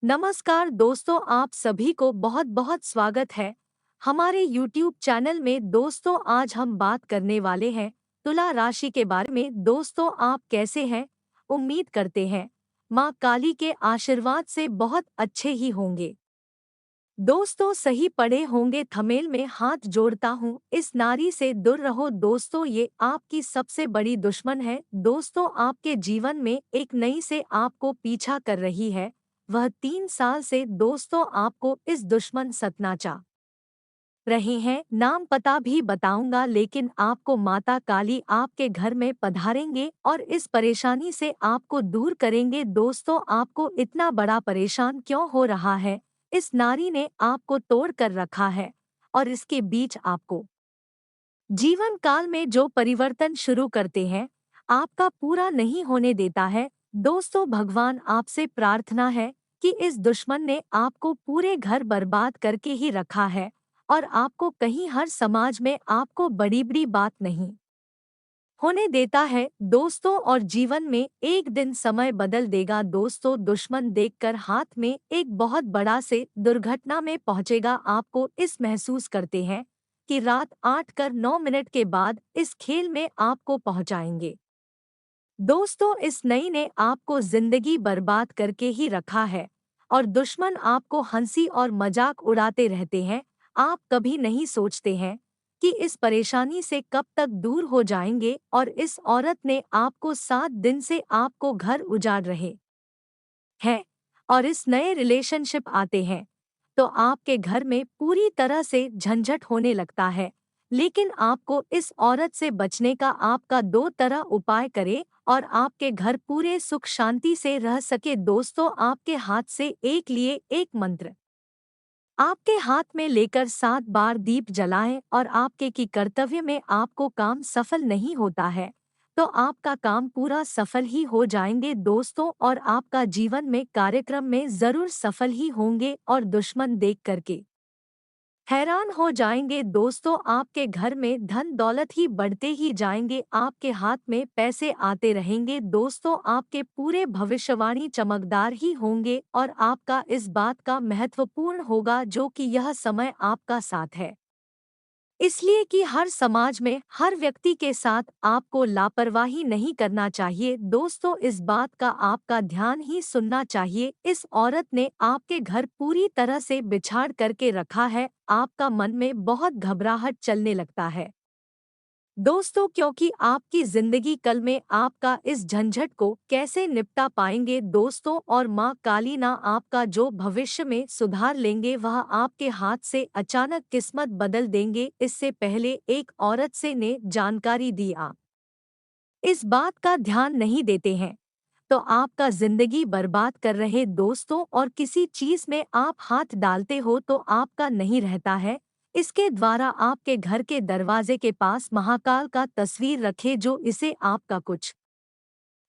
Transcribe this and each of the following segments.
नमस्कार दोस्तों, आप सभी को बहुत बहुत स्वागत है हमारे YouTube चैनल में। दोस्तों, आज हम बात करने वाले हैं तुला राशि के बारे में। दोस्तों, आप कैसे हैं? उम्मीद करते हैं माँ काली के आशीर्वाद से बहुत अच्छे ही होंगे। दोस्तों, सही पड़े होंगे। थमेल में हाथ जोड़ता हूँ, इस नारी से दूर रहो। दोस्तों, ये आपकी सबसे बड़ी दुश्मन है। दोस्तों, आपके जीवन में एक नई से आपको पीछा कर रही है। वह 3 साल से दोस्तों आपको इस दुश्मन सतना चाह रहे हैं। नाम पता भी बताऊंगा, लेकिन आपको माता काली आपके घर में पधारेंगे और इस परेशानी से आपको दूर करेंगे। दोस्तों, आपको इतना बड़ा परेशान क्यों हो रहा है? इस नारी ने आपको तोड़ कर रखा है और इसके बीच आपको जीवन काल में जो परिवर्तन शुरू करते हैं, आपका पूरा नहीं होने देता है। दोस्तों, भगवान आपसे प्रार्थना है कि इस दुश्मन ने आपको पूरे घर बर्बाद करके ही रखा है और आपको कहीं हर समाज में आपको बड़ी बड़ी बात नहीं होने देता है। दोस्तों, और जीवन में एक दिन समय बदल देगा। दोस्तों, दुश्मन देखकर हाथ में एक बहुत बड़ा से दुर्घटना में पहुंचेगा। आपको इस महसूस करते हैं कि रात 8:09 के बाद इस खेल में आपको पहुंचाएंगे। दोस्तों, इस नई ने आपको जिंदगी बर्बाद करके ही रखा है और दुश्मन आपको हंसी और मजाक उड़ाते रहते हैं। आप कभी नहीं सोचते हैं कि इस परेशानी से कब तक दूर हो जाएंगे। और इस औरत ने आपको 7 दिन से आपको घर उजाड़ रहे हैं और इस नए रिलेशनशिप आते हैं तो आपके घर में पूरी तरह से झंझट होने लगता है। लेकिन आपको इस औरत से बचने का आपका 2 तरह उपाय करे और आपके घर पूरे सुख शांति से रह सके। दोस्तों, आपके हाथ से एक लिए एक मंत्र आपके हाथ में लेकर 7 बार दीप जलाएं और आपके की कर्तव्य में आपको काम सफल नहीं होता है तो आपका काम पूरा सफल ही हो जाएंगे। दोस्तों, और आपका जीवन में कार्यक्रम में जरूर सफल ही होंगे और दुश्मन देख करके हैरान हो जाएंगे। दोस्तों, आपके घर में धन दौलत ही बढ़ते ही जाएंगे, आपके हाथ में पैसे आते रहेंगे। दोस्तों, आपके पूरे भविष्यवाणी चमकदार ही होंगे और आपका इस बात का महत्वपूर्ण होगा जो कि यह समय आपका साथ है। इसलिए कि हर समाज में हर व्यक्ति के साथ आपको लापरवाही नहीं करना चाहिए। दोस्तों, इस बात का आपका ध्यान ही सुनना चाहिए। इस औरत ने आपके घर पूरी तरह से बिछाड़ करके रखा है। आपका मन में बहुत घबराहट चलने लगता है दोस्तों, क्योंकि आपकी जिंदगी कल में आपका इस झंझट को कैसे निपटा पाएंगे। दोस्तों, और माँ काली ना आपका जो भविष्य में सुधार लेंगे, वह आपके हाथ से अचानक किस्मत बदल देंगे। इससे पहले एक औरत से ने जानकारी दी, आप इस बात का ध्यान नहीं देते हैं तो आपका जिंदगी बर्बाद कर रहे। दोस्तों, और किसी चीज में आप हाथ डालते हो तो आपका नहीं रहता है। इसके द्वारा आपके घर के दरवाजे के पास महाकाल का तस्वीर रखे, जो इसे आपका कुछ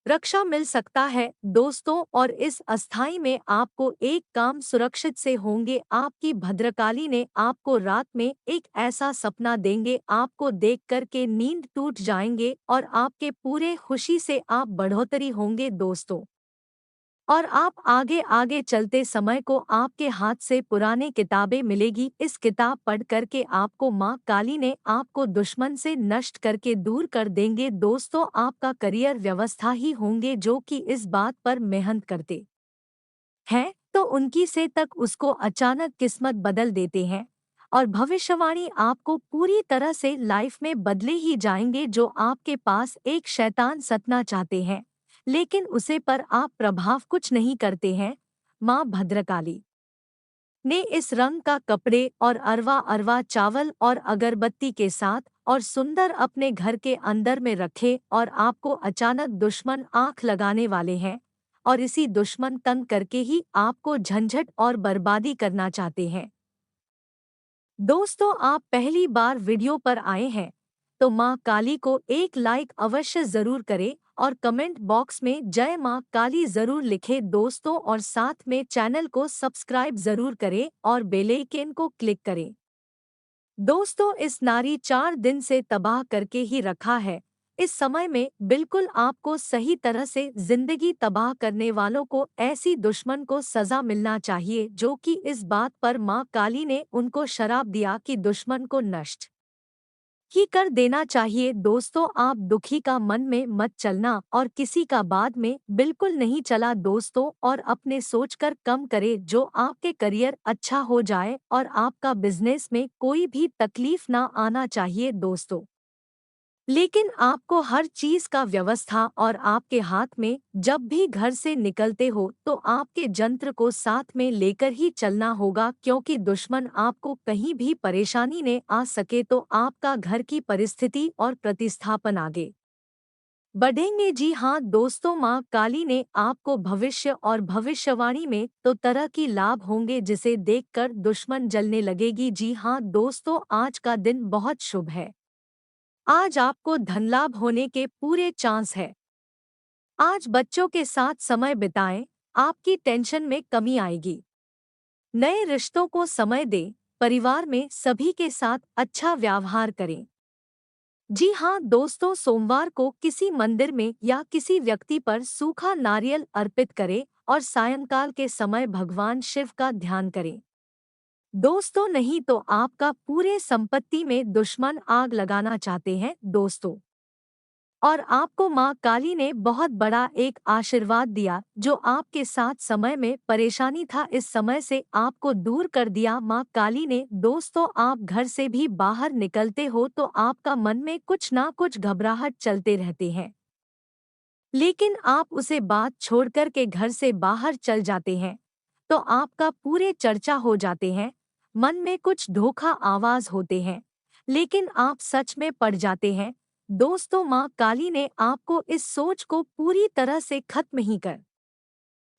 रक्षा मिल सकता है। दोस्तों, और इस अस्थाई में आपको एक काम सुरक्षित से होंगे। आपकी भद्रकाली ने आपको रात में एक ऐसा सपना देंगे, आपको देख कर के नींद टूट जाएंगे और आपके पूरे खुशी से आप बढ़ोतरी होंगे। दोस्तों, और आप आगे आगे चलते समय को आपके हाथ से पुराने किताबें मिलेगी। इस किताब पढ़ करके आपको माँ काली ने आपको दुश्मन से नष्ट करके दूर कर देंगे। दोस्तों, आपका करियर व्यवस्था ही होंगे जो कि इस बात पर मेहनत करते हैं तो उनकी से तक उसको अचानक किस्मत बदल देते हैं और भविष्यवाणी आपको पूरी तरह से लाइफ में बदले ही जाएंगे। जो आपके पास एक शैतान सतना चाहते हैं लेकिन उसे पर आप प्रभाव कुछ नहीं करते हैं। माँ भद्रकाली ने इस रंग का कपड़े और अरवा अरवा चावल और अगरबत्ती के साथ और सुंदर अपने घर के अंदर में रखे और आपको अचानक दुश्मन आंख लगाने वाले हैं और इसी दुश्मन तंग करके ही आपको झंझट और बर्बादी करना चाहते हैं। दोस्तों, आप पहली बार वीडियो पर आए हैं तो माँ काली को एक लाइक अवश्य जरूर करें और कमेंट बॉक्स में जय माँ काली जरूर लिखें। दोस्तों, और साथ में चैनल को सब्सक्राइब जरूर करें और बेल आइकन को क्लिक करें। दोस्तों, इस नारी 4 दिन से तबाह करके ही रखा है। इस समय में बिल्कुल आपको सही तरह से जिंदगी तबाह करने वालों को ऐसी दुश्मन को सजा मिलना चाहिए, जो कि इस बात पर माँ काली ने उनको शराप दिया कि दुश्मन को नष्ट ही कर देना चाहिए। दोस्तों, आप दुखी का मन में मत चलना और किसी का बाद में बिल्कुल नहीं चला दोस्तों, और अपने सोचकर कम करे जो आपके करियर अच्छा हो जाए और आपका बिजनेस में कोई भी तकलीफ ना आना चाहिए दोस्तों। लेकिन आपको हर चीज का व्यवस्था और आपके हाथ में जब भी घर से निकलते हो तो आपके यंत्र को साथ में लेकर ही चलना होगा, क्योंकि दुश्मन आपको कहीं भी परेशानी ने आ सके तो आपका घर की परिस्थिति और प्रतिस्थापन आगे बढ़ेंगे। जी हाँ दोस्तों, माँ काली ने आपको भविष्य और भविष्यवाणी में तो तरह की लाभ होंगे जिसे देखकर दुश्मन जलने लगेगी। जी हाँ दोस्तों, आज का दिन बहुत शुभ है। आज आपको धनलाभ होने के पूरे चांस है। आज बच्चों के साथ समय बिताएं, आपकी टेंशन में कमी आएगी। नए रिश्तों को समय दें, परिवार में सभी के साथ अच्छा व्यवहार करें। जी हाँ दोस्तों, सोमवार को किसी मंदिर में या किसी व्यक्ति पर सूखा नारियल अर्पित करें और सायंकाल के समय भगवान शिव का ध्यान करें। दोस्तों, नहीं तो आपका पूरे संपत्ति में दुश्मन आग लगाना चाहते हैं दोस्तों। और आपको माँ काली ने बहुत बड़ा एक आशीर्वाद दिया, जो आपके साथ समय में परेशानी था इस समय से आपको दूर कर दिया माँ काली ने। दोस्तों, आप घर से भी बाहर निकलते हो तो आपका मन में कुछ ना कुछ घबराहट चलते रहते हैं, लेकिन आप उसे बात छोड़कर के घर से बाहर चल जाते हैं तो आपका पूरे चर्चा हो जाते हैं। मन में कुछ धोखा आवाज होते हैं, लेकिन आप सच में पड़ जाते हैं। दोस्तों, माँ काली ने आपको इस सोच को पूरी तरह से खत्म ही कर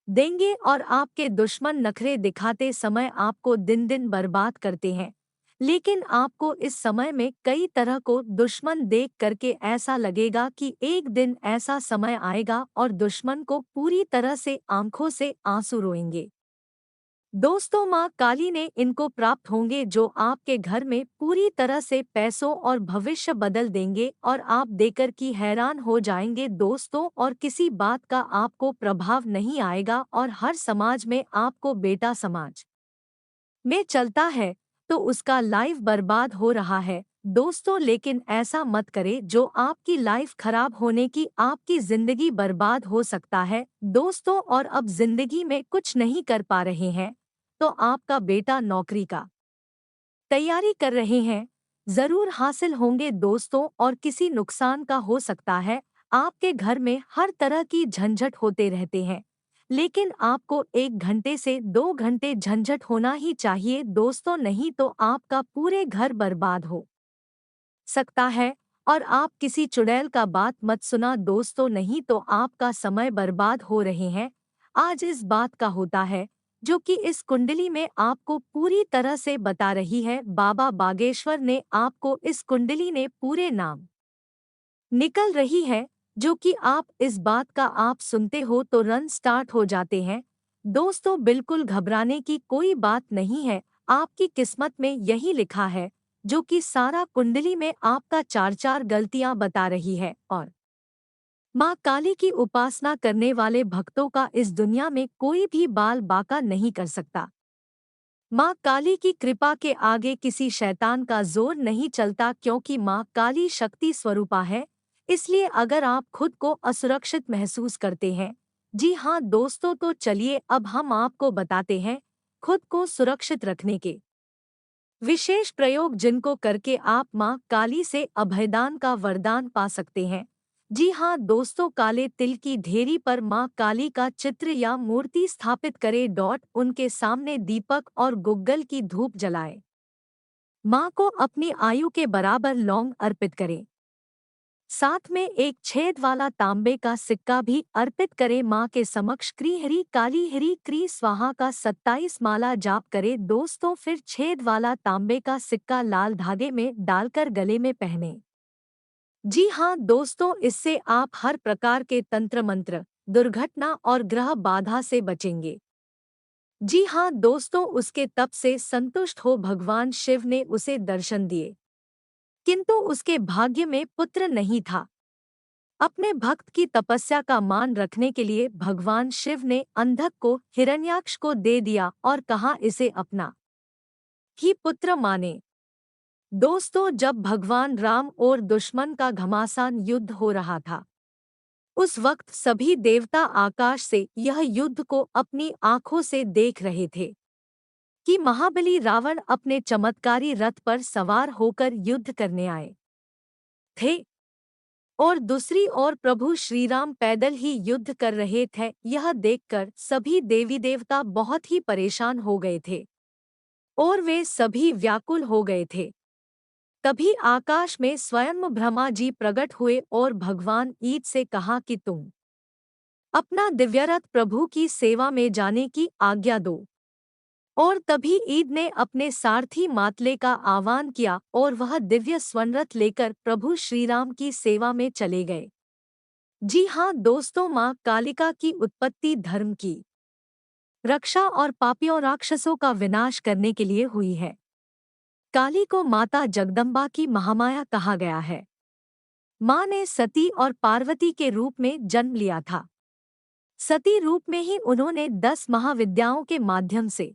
देंगे और आपके दुश्मन नखरे दिखाते समय आपको दिन दिन बर्बाद करते हैं। लेकिन आपको इस समय में कई तरह को दुश्मन देख करके ऐसा लगेगा कि एक दिन ऐसा समय आएगा और दुश्मन को पूरी तरह से आंखों से आंसू रोएंगे। दोस्तों, माँ काली ने इनको प्राप्त होंगे जो आपके घर में पूरी तरह से पैसों और भविष्य बदल देंगे और आप देकर की हैरान हो जाएंगे दोस्तों, और किसी बात का आपको प्रभाव नहीं आएगा और हर समाज में आपको बेटा समाज में चलता है तो उसका लाइफ बर्बाद हो रहा है दोस्तों। लेकिन ऐसा मत करे जो आपकी लाइफ खराब होने की आपकी जिंदगी बर्बाद हो सकता है दोस्तों, और अब जिंदगी में कुछ नहीं कर पा रहे हैं तो आपका बेटा नौकरी का तैयारी कर रहे हैं, जरूर हासिल होंगे दोस्तों, और किसी नुकसान का हो सकता है। आपके घर में हर तरह की झंझट होते रहते हैं, लेकिन आपको 1 घंटे से 2 घंटे झंझट होना ही चाहिए दोस्तों, नहीं तो आपका पूरे घर बर्बाद हो सकता है। और आप किसी चुड़ैल का बात मत सुना दोस्तों, नहीं तो आपका समय बर्बाद हो रहे हैं। आज इस बात का होता है जो कि इस कुंडली में आपको पूरी तरह से बता रही है। बाबा बागेश्वर ने आपको इस कुंडली ने पूरे नाम निकल रही है, जो कि आप इस बात का आप सुनते हो तो रन स्टार्ट हो जाते हैं। दोस्तों, बिल्कुल घबराने की कोई बात नहीं है। आपकी किस्मत में यही लिखा है, जो कि सारा कुंडली में आपका चार चार गलतियां बता रही है। और माँ काली की उपासना करने वाले भक्तों का इस दुनिया में कोई भी बाल बाका नहीं कर सकता। माँ काली की कृपा के आगे किसी शैतान का जोर नहीं चलता, क्योंकि माँ काली शक्ति स्वरूपा है। इसलिए अगर आप खुद को असुरक्षित महसूस करते हैं, जी हाँ दोस्तों, तो चलिए अब हम आपको बताते हैं खुद को सुरक्षित रखने के विशेष प्रयोग, जिनको करके आप माँ काली से अभयदान का वरदान पा सकते हैं। जी हाँ दोस्तों, काले तिल की ढेरी पर माँ काली का चित्र या मूर्ति स्थापित करें। उनके सामने दीपक और गुग्गल की धूप जलाएं। माँ को अपनी आयु के बराबर लौंग अर्पित करें। साथ में एक छेद वाला तांबे का सिक्का भी अर्पित करें। माँ के समक्ष क्री हरी काली हरी क्री स्वाहा का 27 माला जाप करें दोस्तों। फिर छेद वाला तांबे का सिक्का लाल धागे में डालकर गले में पहने। जी हाँ दोस्तों, इससे आप हर प्रकार के तंत्र मंत्र, दुर्घटना और ग्रह बाधा से बचेंगे। जी हाँ दोस्तों, उसके तप से संतुष्ट हो भगवान शिव ने उसे दर्शन दिए, किंतु उसके भाग्य में पुत्र नहीं था। अपने भक्त की तपस्या का मान रखने के लिए भगवान शिव ने अंधक को हिरण्याक्ष को दे दिया और कहा इसे अपना ही पुत्र माने। दोस्तों, जब भगवान राम और दुश्मन का घमासान युद्ध हो रहा था, उस वक्त सभी देवता आकाश से यह युद्ध को अपनी आंखों से देख रहे थे कि महाबली रावण अपने चमत्कारी रथ पर सवार होकर युद्ध करने आए थे और दूसरी ओर प्रभु श्रीराम पैदल ही युद्ध कर रहे थे। यह देखकर सभी देवी देवता बहुत ही परेशान हो गए थे और वे सभी व्याकुल हो गए थे। तभी आकाश में स्वयं ब्रह्मा जी प्रकट हुए और भगवान ईद से कहा कि तुम अपना दिव्यरथ प्रभु की सेवा में जाने की आज्ञा दो। और तभी ईद ने अपने सारथी मातले का आह्वान किया और वह दिव्य स्वर्णरथ लेकर प्रभु श्रीराम की सेवा में चले गए। जी हाँ दोस्तों, माँ कालिका की उत्पत्ति धर्म की रक्षा और पापियों राक्षसों का विनाश करने के लिए हुई है। काली को माता जगदम्बा की महामाया कहा गया है। माँ ने सती और पार्वती के रूप में जन्म लिया था। सती रूप में ही उन्होंने 10 महाविद्याओं के माध्यम से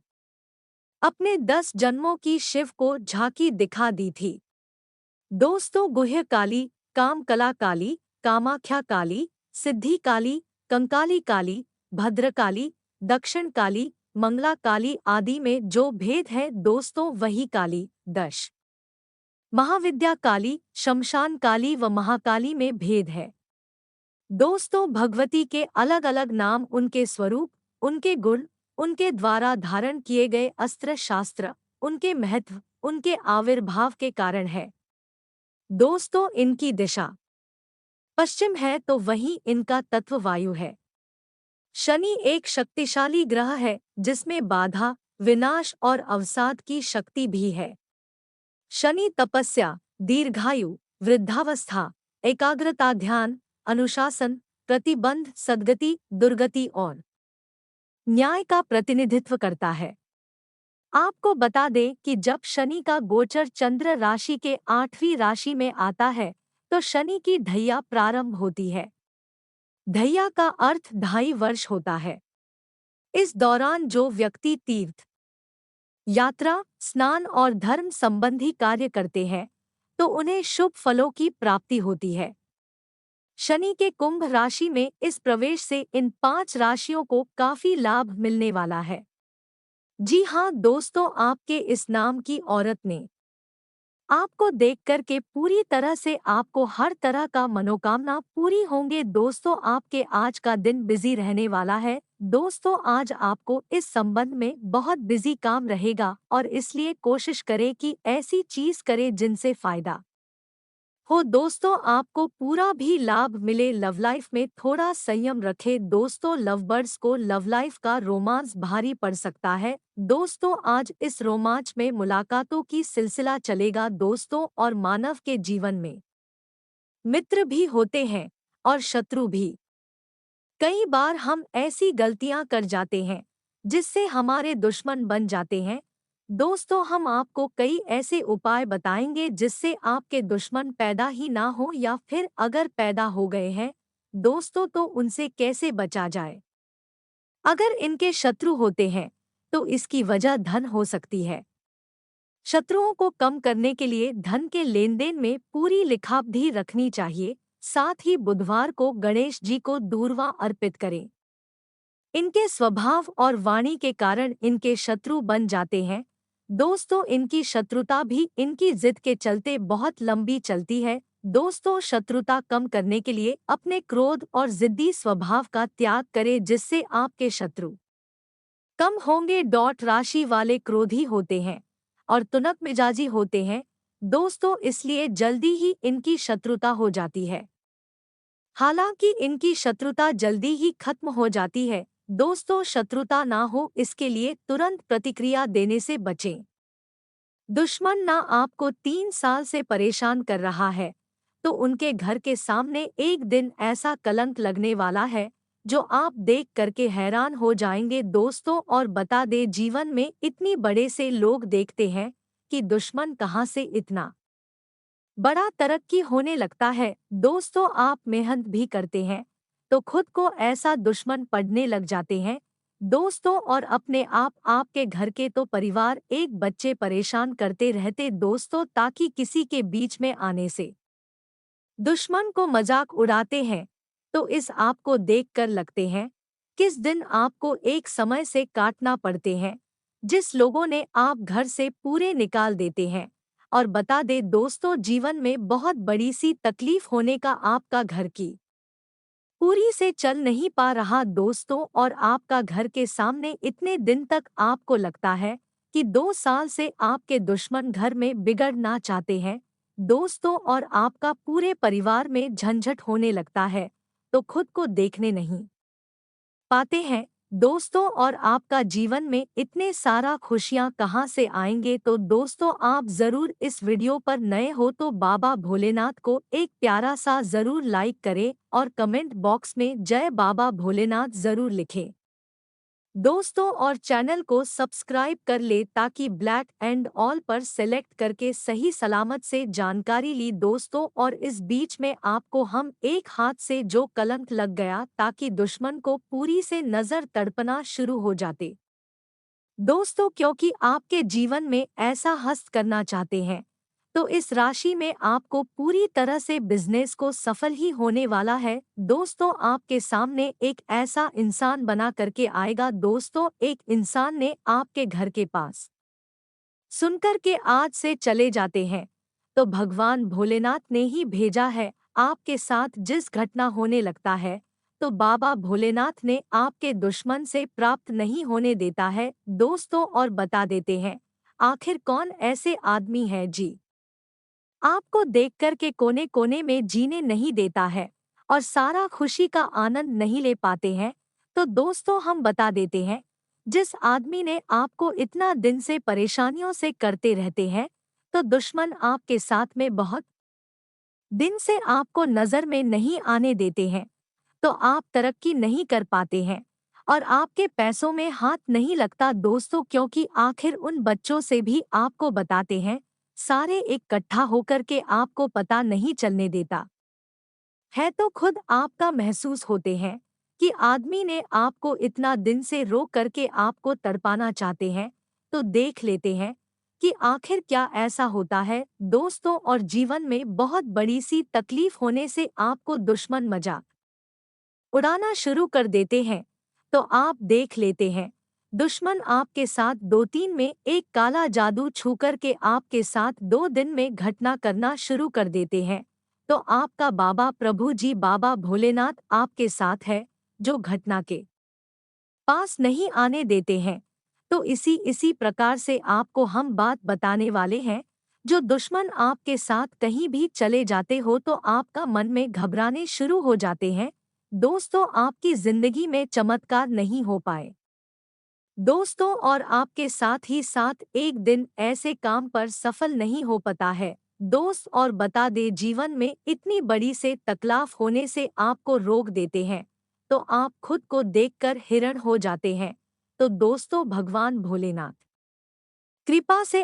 अपने 10 जन्मों की शिव को झांकी दिखा दी थी। दोस्तों, गुह्य काली, काम कला काली, कामाख्या काली, सिद्धि काली, कंकाली काली, भद्रकाली, दक्षिण काली, मंगला काली आदि में जो भेद है दोस्तों, वही काली 10 महाविद्या काली, शमशान काली व महाकाली में भेद है। दोस्तों, भगवती के अलग अलग नाम उनके स्वरूप, उनके गुण, उनके द्वारा धारण किए गए अस्त्र शास्त्र, उनके महत्व, उनके आविर्भाव के कारण है। दोस्तों, इनकी दिशा पश्चिम है तो वहीं इनका तत्व वायु है। शनि एक शक्तिशाली ग्रह है जिसमें बाधा, विनाश और अवसाद की शक्ति भी है। शनि तपस्या, दीर्घायु, वृद्धावस्था, एकाग्रता, ध्यान, अनुशासन, प्रतिबंध, सद्गति, दुर्गति और न्याय का प्रतिनिधित्व करता है। आपको बता दें कि जब शनि का गोचर चंद्र राशि के 8वीं राशि में आता है तो शनि की ढैया प्रारंभ होती है। ढैया का अर्थ 2.5 वर्ष होता है। इस दौरान जो व्यक्ति तीर्थ यात्रा, स्नान और धर्म संबंधी कार्य करते हैं तो उन्हें शुभ फलों की प्राप्ति होती है। शनि के कुंभ राशि में इस प्रवेश से इन 5 राशियों को काफी लाभ मिलने वाला है। जी हाँ दोस्तों, आपके इस नाम की औरत ने आपको देखकर के पूरी तरह से आपको हर तरह का मनोकामना पूरी होंगे। दोस्तों, आपके आज का दिन बिजी रहने वाला है। दोस्तों, आज आपको इस संबंध में बहुत बिजी काम रहेगा और इसलिए कोशिश करें कि ऐसी चीज करें जिनसे फायदा हो। दोस्तों, आपको पूरा भी लाभ मिले। लव लाइफ में थोड़ा संयम रखें। दोस्तों, लव बर्ड्स को लव लाइफ का रोमांस भारी पड़ सकता है। दोस्तों, आज इस रोमांच में मुलाकातों की सिलसिला चलेगा। दोस्तों, और मानव के जीवन में मित्र भी होते हैं और शत्रु भी। कई बार हम ऐसी गलतियां कर जाते हैं जिससे हमारे दुश्मन बन जाते हैं। दोस्तों, हम आपको कई ऐसे उपाय बताएंगे जिससे आपके दुश्मन पैदा ही ना हो या फिर अगर पैदा हो गए हैं दोस्तों तो उनसे कैसे बचा जाए। अगर इनके शत्रु होते हैं तो इसकी वजह धन हो सकती है। शत्रुओं को कम करने के लिए धन के लेन देन में पूरी लिखापढ़ी रखनी चाहिए। साथ ही बुधवार को गणेश जी को दूर्वा अर्पित करें। इनके स्वभाव और वाणी के कारण इनके शत्रु बन जाते हैं। दोस्तों, इनकी शत्रुता भी इनकी जिद के चलते बहुत लंबी चलती है। दोस्तों, शत्रुता कम करने के लिए अपने क्रोध और जिद्दी स्वभाव का त्याग करें जिससे आपके शत्रु कम होंगे। राशि वाले क्रोधी होते हैं और तुनक मिजाजी होते हैं। दोस्तों, इसलिए जल्दी ही इनकी शत्रुता हो जाती है। हालांकि इनकी शत्रुता जल्दी ही खत्म हो जाती है। दोस्तों, शत्रुता ना हो इसके लिए तुरंत प्रतिक्रिया देने से बचें। दुश्मन ना आपको 3 साल से परेशान कर रहा है तो उनके घर के सामने एक दिन ऐसा कलंक लगने वाला है जो आप देख करके हैरान हो जाएंगे। दोस्तों, और बता दे, जीवन में इतनी बड़े से लोग देखते हैं कि दुश्मन कहाँ से इतना बड़ा तरक्की होने लगता है। दोस्तों, आप मेहनत भी करते हैं तो खुद को ऐसा दुश्मन पड़ने लग जाते हैं। दोस्तों, और अपने आप आपके घर के तो परिवार एक बच्चे परेशान करते रहते दोस्तों, ताकि किसी के बीच में आने से दुश्मन को मजाक उड़ाते हैं। तो इस आप को देखकर लगते हैं किस दिन आपको एक समय से काटना पड़ते हैं जिस लोगों ने आप घर से पूरे निकाल देते हैं। और बता दे दोस्तों, जीवन में बहुत बड़ी सी तकलीफ होने का आपका घर की पूरी से चल नहीं पा रहा दोस्तों, और आपका घर के सामने इतने दिन तक आपको लगता है कि 2 साल से आपके दुश्मन घर में बिगड़ना चाहते हैं दोस्तों, और आपका पूरे परिवार में झंझट होने लगता है तो खुद को देखने नहीं पाते हैं दोस्तों, और आपका जीवन में इतने सारा खुशियां कहाँ से आएंगे। तो दोस्तों, आप जरूर इस वीडियो पर नए हो तो बाबा भोलेनाथ को एक प्यारा सा जरूर लाइक करें और कमेंट बॉक्स में जय बाबा भोलेनाथ जरूर लिखें दोस्तों, और चैनल को सब्सक्राइब कर ले ताकि ब्लैक एंड ऑल पर सेलेक्ट करके सही सलामत से जानकारी ली दोस्तों। और इस बीच में आपको हम एक हाथ से जो कलंक लग गया ताकि दुश्मन को पूरी से नजर तड़पना शुरू हो जाते दोस्तों, क्योंकि आपके जीवन में ऐसा हस्त करना चाहते हैं तो इस राशि में आपको पूरी तरह से बिजनेस को सफल ही होने वाला है दोस्तों। आपके सामने एक ऐसा इंसान बना करके आएगा दोस्तों, एक इंसान ने आपके घर के पास सुनकर के आज से चले जाते हैं तो भगवान भोलेनाथ ने ही भेजा है। आपके साथ जिस घटना होने लगता है तो बाबा भोलेनाथ ने आपके दुश्मन से प्राप्त नहीं होने देता है दोस्तों, और बता देते हैं आखिर कौन ऐसे आदमी है जी आपको देख कर के कोने कोने में जीने नहीं देता है और सारा खुशी का आनंद नहीं ले पाते हैं। तो दोस्तों, हम बता देते हैं जिस आदमी ने आपको इतना दिन से परेशानियों से करते रहते हैं तो दुश्मन आपके साथ में बहुत दिन से आपको नजर में नहीं आने देते हैं तो आप तरक्की नहीं कर पाते हैं और आपके पैसों में हाथ नहीं लगता दोस्तों, क्योंकि आखिर उन बच्चों से भी आपको बताते हैं सारे इकट्ठा होकर के आपको पता नहीं चलने देता है। तो खुद आपका महसूस होते हैं कि आदमी ने आपको इतना दिन से रोक करके आपको तड़पाना चाहते हैं। तो देख लेते हैं कि आखिर क्या ऐसा होता है दोस्तों, और जीवन में बहुत बड़ी सी तकलीफ होने से आपको दुश्मन मजाक उड़ाना शुरू कर देते हैं। तो आप देख लेते हैं दुश्मन आपके साथ 2 3 में एक काला जादू छू कर के आपके साथ 2 दिन में घटना करना शुरू कर देते हैं। तो आपका बाबा प्रभु जी बाबा भोलेनाथ आपके साथ है जो घटना के पास नहीं आने देते हैं। तो इसी इसी प्रकार से आपको हम बात बताने वाले हैं। जो दुश्मन आपके साथ कहीं भी चले जाते हो तो आपका मन में घबराने शुरू हो जाते हैं दोस्तों, आपकी जिंदगी में चमत्कार नहीं हो पाए दोस्तों, और आपके साथ ही साथ एक दिन ऐसे काम पर सफल नहीं हो पाता है दोस्त, और बता दे जीवन में इतनी बड़ी से तकलाफ होने से आपको रोक देते हैं तो आप खुद को देखकर हिरण हो जाते हैं। तो दोस्तों, भगवान भोलेनाथ कृपा से